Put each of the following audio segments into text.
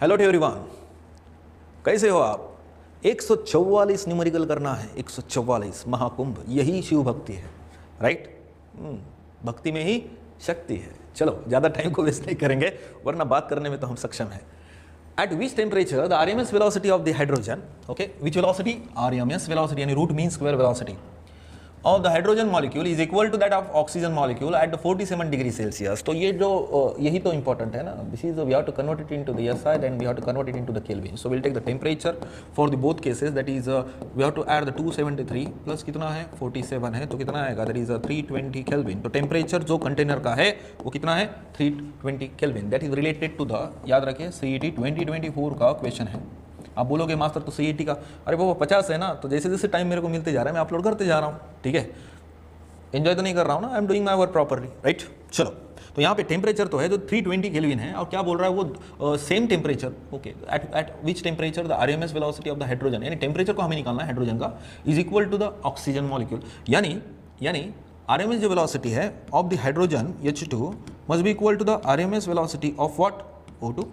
Hello to everyone, कैसे हो आप? 144 न्यूमेरिकल करना है, 144 महाकुंभ, यही शिव भक्ति है, राइट? भक्ति में ही शक्ति है। चलो ज़्यादा टाइम को वेस्ट नहीं करेंगे, वरना बात करने में तो हम सक्षम हैं। At which temperature the RMS velocity of the hydrogen, okay, which velocity? RMS velocity यानी root mean square velocity of the hydrogen molecule is equal to that of oxygen molecule at the 47 degree Celsius. तो ये जो यही तो important है ना, this is we have to convert it into the SI, then we have to convert it into the Kelvin. So we'll take the temperature for the both cases, that is we have to add the 273 plus कितना है 47 है, तो कितना आएगा, that is 320 Kelvin. तो temperature जो container का है वो कितना है 320 Kelvin. That is related to the, याद रखिए CET 2024 का क्वेश्चन है। आप बोलोगे मास्टर तो CET का, अरे वो 50 है ना, तो जैसे जैसे टाइम मेरे को मिलते जा रहा है मैं अपलोड करते जा रहा हूँ, ठीक है? एंजॉय तो नहीं कर रहा हूँ ना, I am doing my work properly, right? चलो, तो यहाँ पे टेम्परेचर तो है जो 320 केल्विन है, और क्या बोल रहा है वो same temperature, okay, at which temperature the RMS velocity of the hydrogen, यानी टेम्परेचर को हमें निकालना है हाइड्रोजन का, is equal to the oxygen molecule, यानी RMS जो वेलोसिटी है of the hydrogen H2 must be equal to the RMS velocity of what, O2,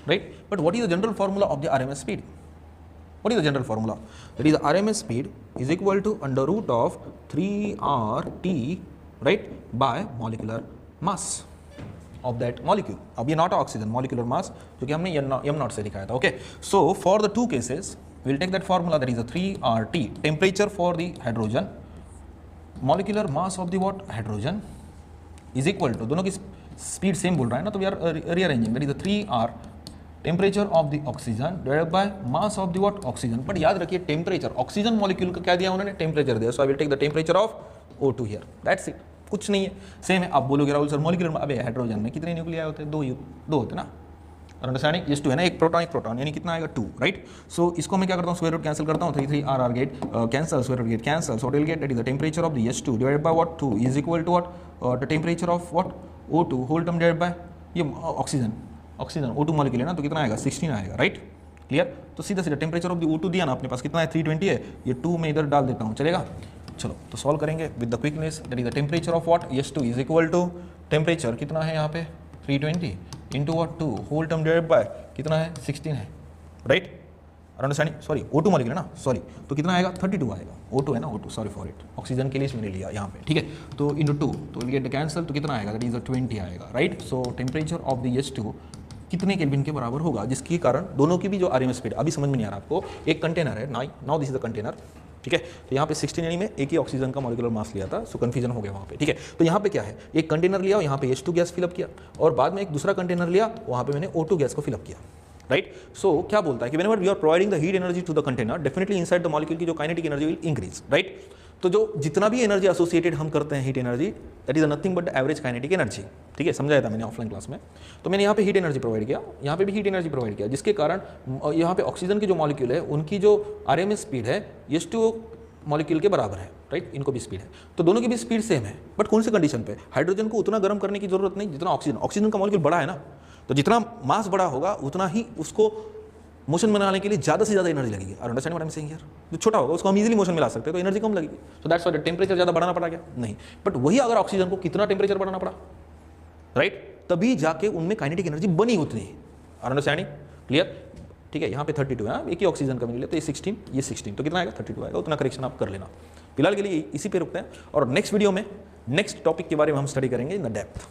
right? But what is the general formula of the RMS speed? What is the general formula? That is the RMS speed is equal to under root of 3RT, right, by molecular mass of that molecule. अब ये not oxygen, molecular mass, जो कि हमने m naught से दिखाया था, okay? So for the two cases, we'll take that formula, that is the 3RT, temperature for the hydrogen, molecular mass of the what, hydrogen, is equal to, दोनों की speed same बोल रहा है ना, तो we are rearranging, that is the 3R temperature of the oxygen divided by mass of the what, oxygen. But याद रखिए temperature oxygen molecule का क्या दिया उन्होंने, टेम्परेचर दिया, so I will take the temperature of O2 here, that's it, कुछ नहीं है, सेम है। आप बोलोगे राहुल सर मॉलिक्यूलर, अबे हाइड्रोजन में कितने न्यूक्लियाई होते हैं, दो होते ना, अंडरस्टैंडिंग, H2 है ना, एक प्रोटॉन, यानी कितना आएगा 2, राइट? सो इसको मैं क्या करता हूँ, स्क्वायर रूट कैंसिल करता हूँ, 3 get cancel, square root get cancel, so will get that is the temperature of the H2 divided by what, 2 is equal to what, the temperature of what, O2 whole term divided by ये oxygen O2 molecule है ना, तो कितना आएगा 16 आएगा, right? Clear? तो सीधा temperature of the O2 दिया ना अपने पास, कितना है 320 है, ये 2 में इधर डाल देता हूँ, चलेगा? चलो तो सॉल्व करेंगे with the quickness, that is the temperature of what, H2 is equal to temperature कितना है यहाँ पे 320 into what 2 whole term divided by कितना है 16 है, right? Understanding, sorry O2 molecule है ना, सॉरी, तो कितना आएगा 32 आएगा, O2 है ना, O2, sorry for it, oxygen के लिए मैंने लिया यहाँ पे, ठीक है? तो इंटू 2, तो विल गेट द कैंसिल, तो कितना आएगा, दैट इज 20 आएगा, right? So temperature of the H2 कितने केल्विन के बराबर होगा, जिसके कारण दोनों की भी जो RMS स्पीड, अभी समझ में नहीं आ रहा आपको, एक कंटेनर है, now this is the container, ठीक है? तो यहाँ पे 16 यानी में एक ही ऑक्सीजन का मॉलिक्यूलर मास लिया था, सो कंफ्यूजन हो गया वहाँ पे, ठीक है? तो यहाँ पे क्या है, एक कंटेनर लिया, यहाँ पे H2 गैस फिलअप किया, और बाद में एक दूसरा कंटेनर लिया, वहाँ पे मैंने O2 गैस को फिलअप किया, राइट? सो क्या बोलता है कि whenever we are providing the heat energy to the container, definitely inside the molecule की जो kinetic energy will increase, right? तो जो जितना भी एनर्जी एसोसिएटेड हम करते हैं heat energy, that is nothing but the average kinetic energy, ठीक है? समझाया था मैंने ऑफलाइन क्लास में। तो मैंने यहाँ पे हीट एनर्जी प्रोवाइड किया, यहाँ पे भी हीट एनर्जी प्रोवाइड किया, जिसके कारण यहाँ पे ऑक्सीजन की जो मॉलिक्यूल है उनकी जो RMS स्पीड है H2 मॉलिक्यूल के बराबर है, राइट? इनको भी स्पीड है, तो दोनों की भी स्पीड सेम है, बट कौन से कंडीशन पे, हाइड्रोजन को उतना गर्म करने की जरूरत नहीं जितना ऑक्सीजन का मॉलिक्यूल बड़ा है ना, तो जितना मास बड़ा होगा उतना ही उसको मोशन बनाने के लिए ज़्यादा से ज़्यादा एनर्जी लगेगी। और understand what I am saying here, जो छोटा होगा उसको हम इजीली मोशन में ला सकते हैं, तो एनर्जी कम लगेगी, सो दैट्स व्हाई टेम्परेचर ज़्यादा बढ़ाना पड़ा क्या, नहीं, बट वही अगर ऑक्सीजन को कितना टेम्परेचर बढ़ाना पड़ा, राइट? तभी जाके उनमें काइनेटिक एनर्जी बनी उतनी, और अंडरस्टैंडिंग क्लियर, ठीक है? यहाँ पे 32 है, एक ही ऑक्सीजन का मिले, तो ये 16, तो कितना आएगा 32 आएगा, उतना करेक्शन आप कर लेना। फिलहाल के लिए इसी पे रुकते हैं, और नेक्स्ट वीडियो में नेक्स्ट टॉपिक के बारे में हम स्टडी करेंगे इन द डेप्थ।